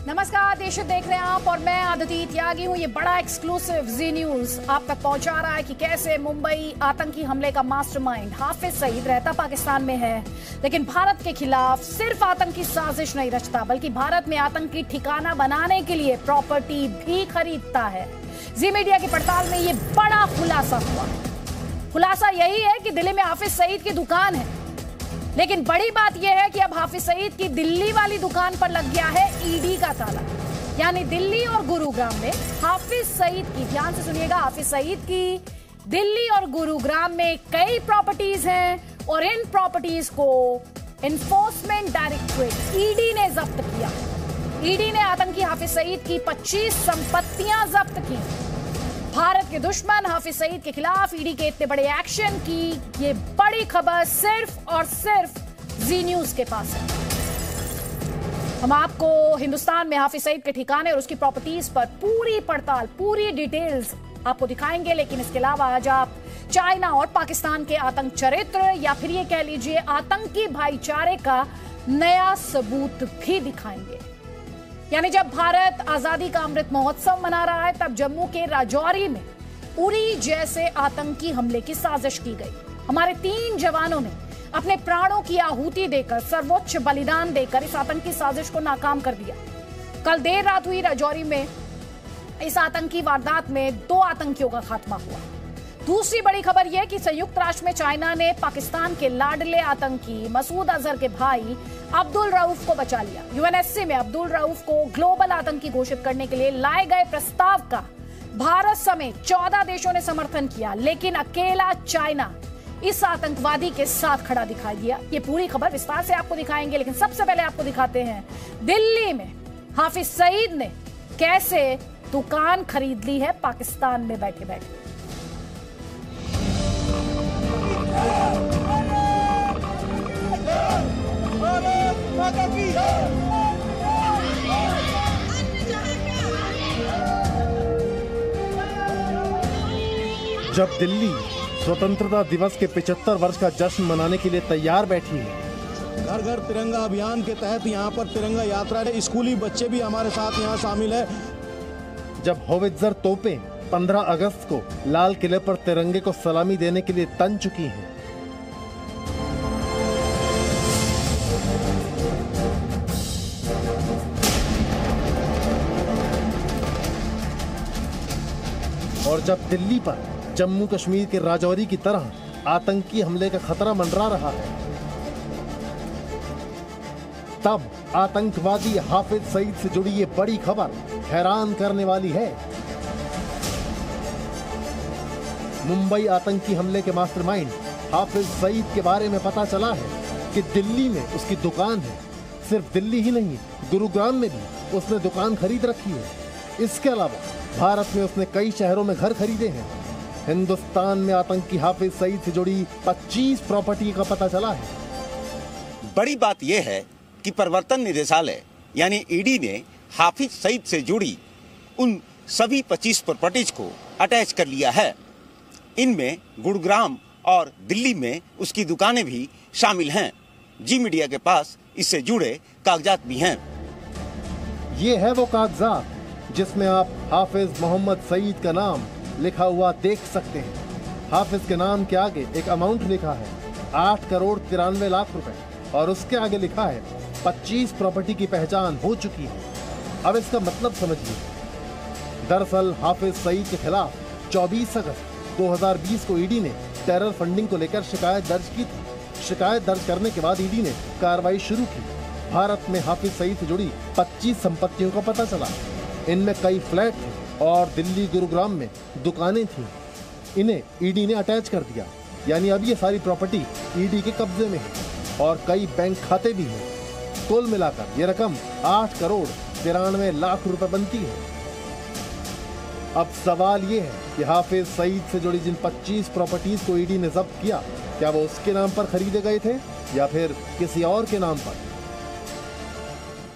नमस्कार, देश देख रहे हैं आप और मैं अदिति त्यागी हूँ। ये बड़ा एक्सक्लूसिव जी न्यूज आप तक पहुंचा रहा है कि कैसे मुंबई आतंकी हमले का मास्टरमाइंड हाफिज सईद रहता पाकिस्तान में है, लेकिन भारत के खिलाफ सिर्फ आतंकी साजिश नहीं रचता बल्कि भारत में आतंकी ठिकाना बनाने के लिए प्रॉपर्टी भी खरीदता है। जी मीडिया की पड़ताल में ये बड़ा खुलासा हुआ। खुलासा यही है कि दिल्ली में हाफिज सईद की दुकान है, लेकिन बड़ी बात यह है कि अब हाफिज सईद की दिल्ली वाली दुकान पर लग गया है ईडी का ताला। यानी दिल्ली और गुरुग्राम में हाफिज सईद की, ध्यान से सुनिएगा, हाफिज सईद की दिल्ली और गुरुग्राम में कई प्रॉपर्टीज हैं और इन प्रॉपर्टीज को एनफोर्समेंट डायरेक्टरेट ईडी ने जब्त किया। ईडी ने आतंकी हाफिज सईद की 25 संपत्तियां जब्त की। भारत के दुश्मन हाफिज सईद के खिलाफ ईडी के इतने बड़े एक्शन की ये बड़ी खबर सिर्फ और सिर्फ जी न्यूज के पास है। हम आपको हिंदुस्तान में हाफिज सईद के ठिकाने और उसकी प्रॉपर्टीज पर पूरी पड़ताल, पूरी डिटेल्स आपको दिखाएंगे, लेकिन इसके अलावा आज आप चाइना और पाकिस्तान के आतंक चरित्र या फिर ये कह लीजिए आतंकी भाईचारे का नया सबूत भी दिखाएंगे। यानी जब भारत आजादी का अमृत महोत्सव मना रहा है, तब जम्मू के राजौरी में उरी जैसे आतंकी हमले की साजिश की गई। हमारे 3 जवानों ने अपने प्राणों की आहुति देकर, सर्वोच्च बलिदान देकर इस आतंकी साजिश को नाकाम कर दिया। कल देर रात हुई राजौरी में इस आतंकी वारदात में 2 आतंकियों का खात्मा हुआ। दूसरी बड़ी खबर यह कि संयुक्त राष्ट्र में चाइना ने पाकिस्तान के लाडले आतंकी मसूद अजहर के भाई अब्दुल रऊफ को बचा लिया। यूएनएससी में अब्दुल रऊफ को ग्लोबल आतंकी घोषित करने के लिए लाए गए प्रस्ताव का भारत समेत 14 देशों ने समर्थन किया, लेकिन अकेला चाइना इस आतंकवादी के साथ खड़ा दिखाई दिया। ये पूरी खबर विस्तार से आपको दिखाएंगे, लेकिन सबसे पहले आपको दिखाते हैं दिल्ली में हाफिज सईद ने कैसे दुकान खरीद ली है पाकिस्तान में बैठे बैठे। जब दिल्ली स्वतंत्रता दिवस के 75 वर्ष का जश्न मनाने के लिए तैयार बैठी है, घर घर तिरंगा अभियान के तहत यहाँ पर तिरंगा यात्रा है। स्कूली बच्चे भी हमारे साथ यहाँ शामिल है। जब होवित्जर तोपें 15 अगस्त को लाल किले पर तिरंगे को सलामी देने के लिए तन चुकी हैं, और जब दिल्ली पर जम्मू कश्मीर के राजौरी की तरह आतंकी हमले का खतरा मंडरा रहा है, तब आतंकवादी हाफिज सईद से जुड़ी ये बड़ी खबर हैरान करने वाली है। मुंबई आतंकी हमले के मास्टरमाइंड हाफिज सईद के बारे में पता चला है कि दिल्ली में उसकी दुकान है। सिर्फ दिल्ली ही नहीं, गुरुग्राम में भी उसने दुकान खरीद रखी है। इसके अलावा भारत में उसने कई शहरों में घर खरीदे हैं। हिंदुस्तान में आतंकी हाफिज सईद से जुड़ी 25 प्रॉपर्टी का पता चला है। बड़ी बात यह है कि प्रवर्तन निदेशालय यानी ईडी ने हाफिज सईद से जुड़ी उन सभी 25 प्रॉपर्टीज को अटैच कर लिया है। इनमें गुरुग्राम और दिल्ली में उसकी दुकानें भी शामिल हैं। जी मीडिया के पास इससे जुड़े कागजात भी हैं। ये है वो कागजात जिसमें आप हाफिज मोहम्मद सईद का नाम लिखा हुआ देख सकते हैं। हाफिज के नाम के आगे एक अमाउंट लिखा है 8 करोड़ 93 लाख रुपए और उसके आगे लिखा है 25 प्रॉपर्टी की पहचान हो चुकी है। अब इसका मतलब समझिए। दरअसल हाफिज सईद के खिलाफ 24 अगस्त 2020 को ईडी ने टेरर फंडिंग को लेकर शिकायत दर्ज की थी। शिकायत दर्ज करने के बाद ईडी ने कार्रवाई शुरू की। भारत में हाफिज सईद से जुड़ी 25 संपत्तियों का पता चला। इनमें कई फ्लैट थे और दिल्ली गुरुग्राम में दुकानें थीं। इन्हें ईडी ने अटैच कर दिया, यानी अब ये सारी प्रॉपर्टी ईडी के कब्जे में है और कई बैंक खाते भी हैं। कुल मिलाकर ये रकम 8 करोड़ 93 लाख रुपए बनती है। अब सवाल ये है कि हाफिज सईद से जुड़ी जिन 25 प्रॉपर्टीज को ईडी ने जब्त किया, क्या वो उसके नाम पर खरीदे गए थे या फिर किसी और के नाम पर?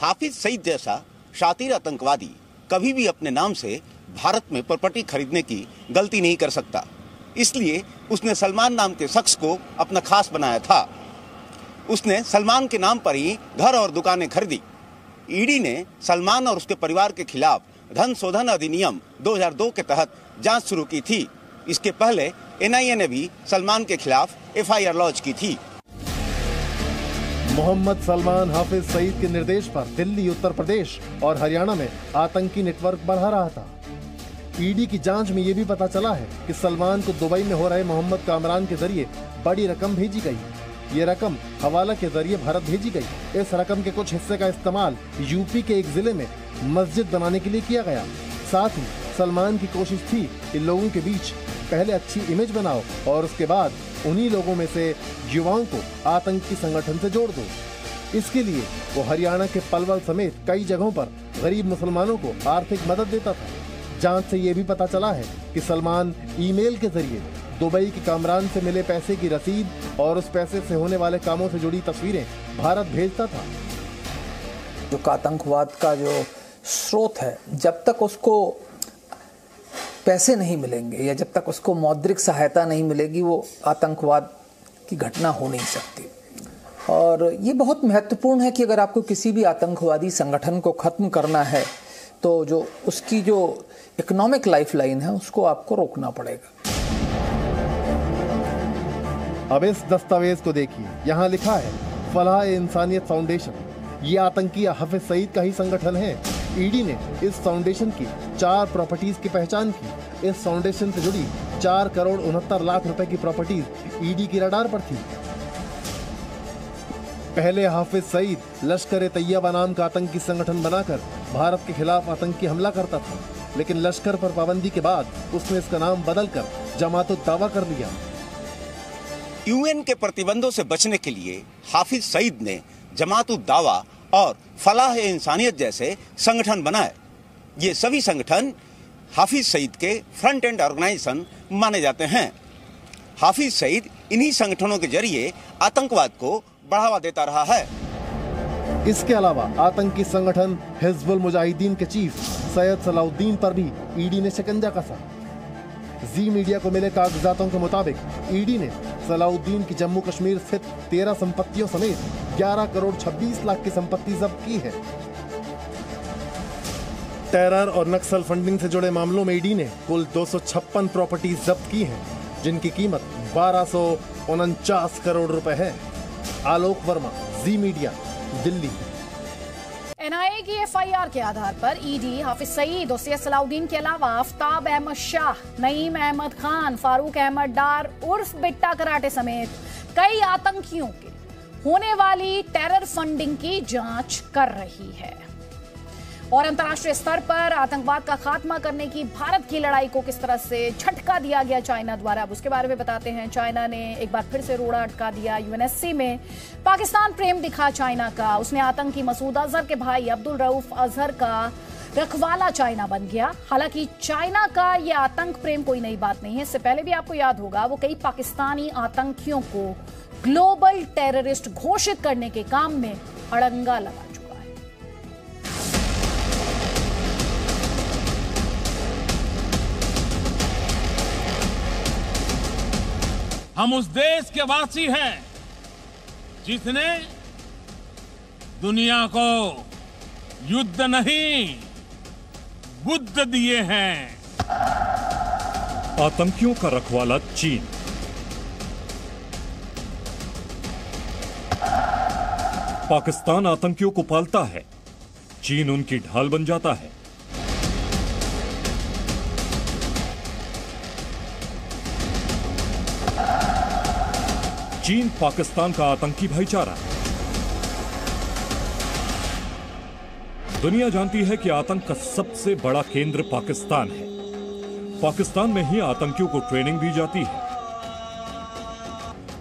हाफिज सईद जैसा शातिर आतंकवादी कभी भी अपने नाम से भारत में प्रॉपर्टी खरीदने की गलती नहीं कर सकता। इसलिए उसने सलमान नाम के शख्स को अपना खास बनाया था। उसने सलमान के नाम पर ही घर और दुकानें खरीदी। ईडी ने सलमान और उसके परिवार के खिलाफ धन शोधन अधिनियम 2002 के तहत जांच शुरू की थी। इसके पहले एनआईए ने भी सलमान के खिलाफ एफआईआर लॉन्च की थी। मोहम्मद सलमान हाफिज सईद के निर्देश पर दिल्ली, उत्तर प्रदेश और हरियाणा में आतंकी नेटवर्क बढ़ा रहा था। ईडी की जांच में ये भी पता चला है कि सलमान को दुबई में हो रहे मोहम्मद कामरान के जरिए बड़ी रकम भेजी गई। ये रकम हवाला के जरिए भारत भेजी गई। इस रकम के कुछ हिस्से का इस्तेमाल यूपी के एक जिले में मस्जिद बनाने के लिए किया गया। साथ ही सलमान की कोशिश थी कि लोगों के बीच पहले अच्छी इमेज बनाओ और उसके बाद उन्हीं लोगों में से युवाओं को आतंकी संगठन से जोड़ दो। इसके लिए वो हरियाणा के पलवल समेत कई जगहों पर गरीब मुसलमानों को आर्थिक मदद देता था। जांच से ये भी पता चला है कि सलमान ईमेल के जरिए दुबई के कामरान से मिले पैसे की रसीद और उस पैसे से होने वाले कामों से जुड़ी तस्वीरें भारत भेजता था। जो आतंकवाद का जो स्रोत है, जब तक उसको पैसे नहीं मिलेंगे या जब तक उसको मौद्रिक सहायता नहीं मिलेगी, वो आतंकवाद की घटना हो नहीं सकती। और ये बहुत महत्वपूर्ण है कि अगर आपको किसी भी आतंकवादी संगठन को खत्म करना है तो जो उसकी जो इकोनॉमिक लाइफलाइन है उसको आपको रोकना पड़ेगा। अब इस दस्तावेज को देखिए, यहाँ लिखा है फलाह-ए-इंसानियत फाउंडेशन। ये आतंकी हाफिज सईद का ही संगठन है। ईडी ने इस फाउंडेशन की 4 प्रॉपर्टीज की पहचान की। इस फाउंडेशन से जुड़ी 4 करोड़ 69 लाख रुपए की प्रॉपर्टीज ईडी की रडार पर थी। पहले हाफिज सईद लश्कर-ए-तैयबा नाम का आतंकी संगठन बनाकर भारत के खिलाफ आतंकी हमला करता था, लेकिन लश्कर पर पाबंदी के बाद उसने इसका नाम बदलकर जमात-उद-दावा कर लिया। यूएन के प्रतिबंधों से बचने के लिए हाफिज सईद ने जमात-उद-दावा और फलाह-ए-इंसानियत जैसे संगठन बनाए। ये सभी संगठन हाफिज सईद के फ्रंट एंड ऑर्गेनाइजेशन माने जाते हैं। हाफिज सईद इन्हीं संगठनों के जरिए आतंकवाद को बढ़ावा देता रहा है। इसके अलावा आतंकी संगठन हिजबुल मुजाहिदीन के चीफ सैयद सलाउद्दीन पर भी ईडी ने शिकंजा कसा। जी मीडिया को मिले कागजातों के मुताबिक ईडी ने सलाउद्दीन की जम्मू कश्मीर स्थित 13 संपत्तियों समेत 11 करोड़ 26 लाख की संपत्ति जब्त की है। टेरर और नक्सल फंडिंग से जुड़े मामलों में ईडी ने कुल 256 प्रॉपर्टीज जब्त की हैं, जिनकी कीमत 1249 करोड़ रुपए है। आलोक वर्मा, जी मीडिया, दिल्ली। एनआईए की एफआईआर के आधार पर ईडी हाफिज सईद और सैयद सलाउद्दीन के अलावा आफ्ताब अहमद शाह, नईम अहमद खान, फारूक अहमद डार उर्फ बिट्टा कराटे समेत कई आतंकियों के होने वाली टेरर फंडिंग की जांच कर रही है। और अंतर्राष्ट्रीय स्तर पर आतंकवाद का खात्मा करने की भारत की लड़ाई को किस तरह से झटका दिया गया चाइना द्वारा, अब उसके बारे में बताते हैं। चाइना ने एक बार फिर से रोड़ा अटका दिया। यूएनएससी में पाकिस्तान प्रेम दिखा चाइना का। उसने आतंकी मसूद अजहर के भाई अब्दुल रऊफ अजहर का रखवाला चाइना बन गया। हालांकि चाइना का यह आतंक प्रेम कोई नई बात नहीं है। इससे पहले भी आपको याद होगा वो कई पाकिस्तानी आतंकियों को ग्लोबल टेररिस्ट घोषित करने के काम में अड़ंगा लगा चुका है। हम उस देश के वासी हैं जिसने दुनिया को युद्ध नहीं बुद्ध दिए हैं। आतंकियों का रखवाला चीन। पाकिस्तान आतंकियों को पालता है, चीन उनकी ढाल बन जाता है। चीन पाकिस्तान का आतंकी भाईचारा। दुनिया जानती है कि आतंक का सबसे बड़ा केंद्र पाकिस्तान है। पाकिस्तान में ही आतंकियों को ट्रेनिंग दी जाती है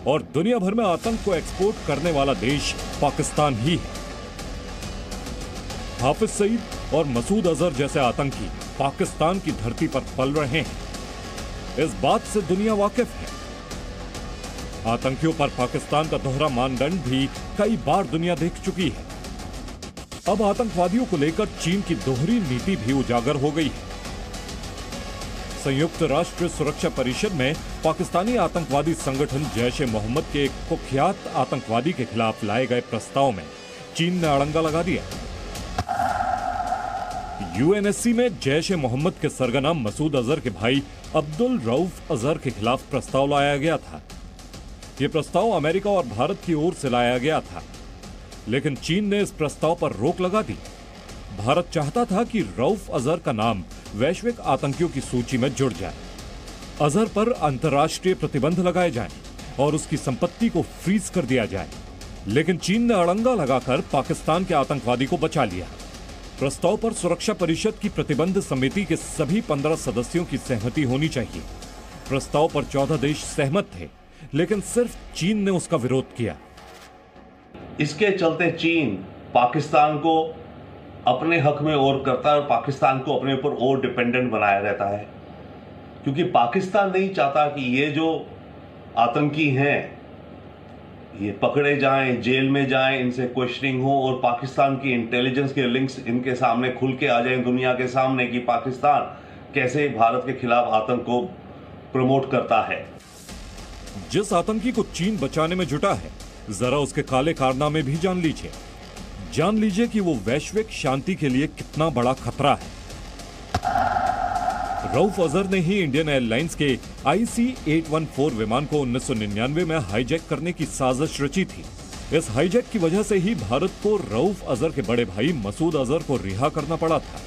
और दुनिया भर में आतंक को एक्सपोर्ट करने वाला देश पाकिस्तान ही है। हाफिज सईद और मसूद अजहर जैसे आतंकी पाकिस्तान की धरती पर पल रहे हैं, इस बात से दुनिया वाकिफ है। आतंकियों पर पाकिस्तान का दोहरा मानदंड भी कई बार दुनिया देख चुकी है। अब आतंकवादियों को लेकर चीन की दोहरी नीति भी उजागर हो गई है। संयुक्त राष्ट्र सुरक्षा परिषद में पाकिस्तानी आतंकवादी संगठन जैश-ए-मोहम्मद के एक कुख्यात आतंकवादी के खिलाफ लाए गए प्रस्ताव में चीन ने अड़ंगा लगा दिया। यूएनएससी में जैश-ए-मोहम्मद के सरगना मसूद अजहर के भाई अब्दुल रऊफ अजहर के खिलाफ प्रस्ताव लाया गया था। यह प्रस्ताव अमेरिका और भारत की ओर से लाया गया था, लेकिन चीन ने इस प्रस्ताव पर रोक लगा दी। भारत चाहता था कि रऊफ अजहर का नाम वैश्विक आतंकियों की सूची में जुड़ जाए, अजहर पर अंतर्राष्ट्रीय प्रतिबंध लगाए जाएं और उसकी संपत्ति को फ्रीज कर दिया जाए, लेकिन चीन ने अड़ंगा लगाकर पाकिस्तान के आतंकवादी को बचा लिया। प्रस्ताव पर सुरक्षा परिषद की प्रतिबंध समिति के सभी 15 सदस्यों की सहमति होनी चाहिए। प्रस्ताव पर 14 देश सहमत थे, लेकिन सिर्फ चीन ने उसका विरोध किया। इसके चलते चीन पाकिस्तान को अपने हक में और करता है और पाकिस्तान को अपने ऊपर और डिपेंडेंट बनाया रहता है, क्योंकि पाकिस्तान नहीं चाहता कि ये जो आतंकी हैं ये पकड़े जाएं, जेल में जाएं, इनसे क्वेश्चनिंग हो और पाकिस्तान की इंटेलिजेंस के लिंक्स इनके सामने खुल के आ जाएं दुनिया के सामने कि पाकिस्तान कैसे भारत के खिलाफ आतंक को प्रमोट करता है। जिस आतंकी को चीन बचाने में जुटा है, जरा उसके काले कारनामे भी जान लीजिए। जान लीजिए कि वो वैश्विक शांति के लिए कितना बड़ा खतरा है। रऊफ अजहर ने ही इंडियन एयरलाइंस के IC-814 विमान को 1999 में हाईजैक करने की साजिश रची थी। इस हाईजैक की वजह से ही भारत को रऊफ अजहर के बड़े भाई मसूद अजहर को रिहा करना पड़ा था।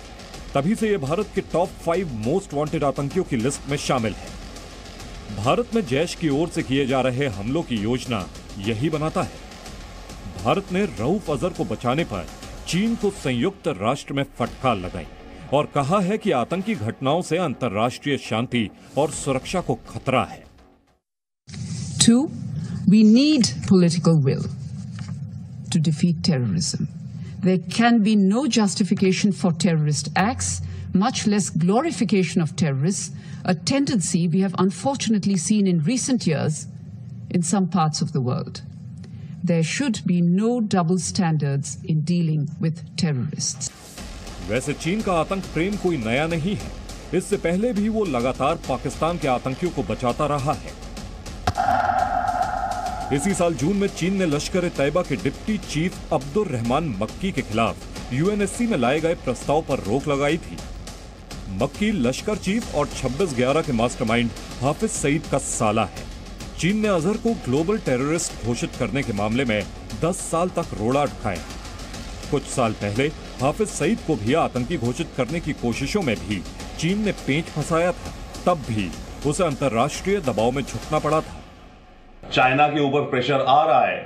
तभी से यह भारत के टॉप 5 मोस्ट वांटेड आतंकियों की लिस्ट में शामिल है। भारत में जैश की ओर से किए जा रहे हमलों की योजना यही बनाता है। भारत ने रऊफ अजहर को बचाने पर चीन को संयुक्त राष्ट्र में फटकार लगाई और कहा है कि आतंकी घटनाओं से अंतर्राष्ट्रीय शांति और सुरक्षा को खतरा है। 2. We need political will to defeat terrorism. There can be no justification for terrorist acts, much less glorification of terrorists, a tendency we have unfortunately seen in recent years in some parts of the world. There should be no double standards in dealing with terrorists. वैसे चीन का आतंक प्रेम कोई नया नहीं है। इससे पहले भी वो लगातार पाकिस्तान के आतंकियों को बचाता रहा है। इसी साल जून में चीन ने लश्कर-ए-तैयबा के डिप्टी चीफ अब्दुर रहमान मक्की के खिलाफ यूएनएससी में लाए गए प्रस्ताव पर रोक लगाई थी। मक्की लश्कर चीफ और 26/11 के मास्टरमाइंड हाफिज सईद का साला है। चीन ने अजहर को ग्लोबल टेररिस्ट घोषित करने के मामले में 10 साल तक रोड़ा अटकाया। कुछ साल पहले हाफिज सईद को भी आतंकी घोषित करने की कोशिशों में भी चीन ने पेंच फंसाया था। तब भी उसे अंतर्राष्ट्रीय दबाव में झुकना पड़ा था। चाइना के ऊपर प्रेशर आ रहा है।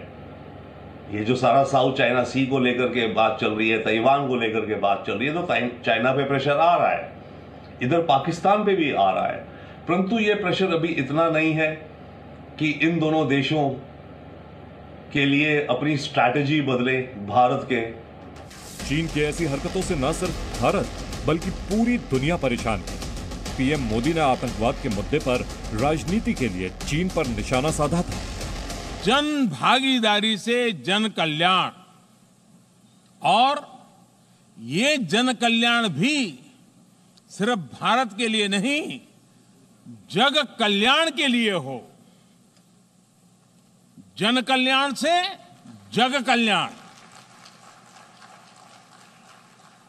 ये जो सारा साउथ चाइना सी को लेकर के बात चल रही है, ताइवान को लेकर के बात चल रही है, तो चाइना पे प्रेशर आ रहा है, इधर पाकिस्तान पे भी आ रहा है। परंतु ये प्रेशर अभी इतना नहीं है कि इन दोनों देशों के लिए अपनी स्ट्रैटेजी बदले। भारत के चीन की ऐसी हरकतों से न सिर्फ भारत बल्कि पूरी दुनिया परेशान है। पीएम मोदी ने आतंकवाद के मुद्दे पर राजनीति के लिए चीन पर निशाना साधा था। जन भागीदारी से जन कल्याण, और ये जन कल्याण भी सिर्फ भारत के लिए नहीं, जग कल्याण के लिए हो। जन कल्याण से जग कल्याण।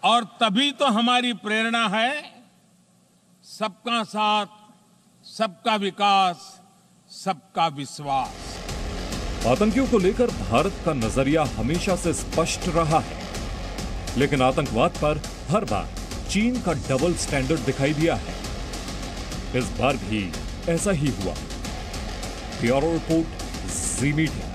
और तभी तो हमारी प्रेरणा है सबका साथ, सबका विकास, सबका विश्वास। आतंकियों को लेकर भारत का नजरिया हमेशा से स्पष्ट रहा है, लेकिन आतंकवाद पर हर बार चीन का डबल स्टैंडर्ड दिखाई दिया है। इस बार भी ऐसा ही हुआ। ब्यूरो रिपोर्ट, जी मीडिया।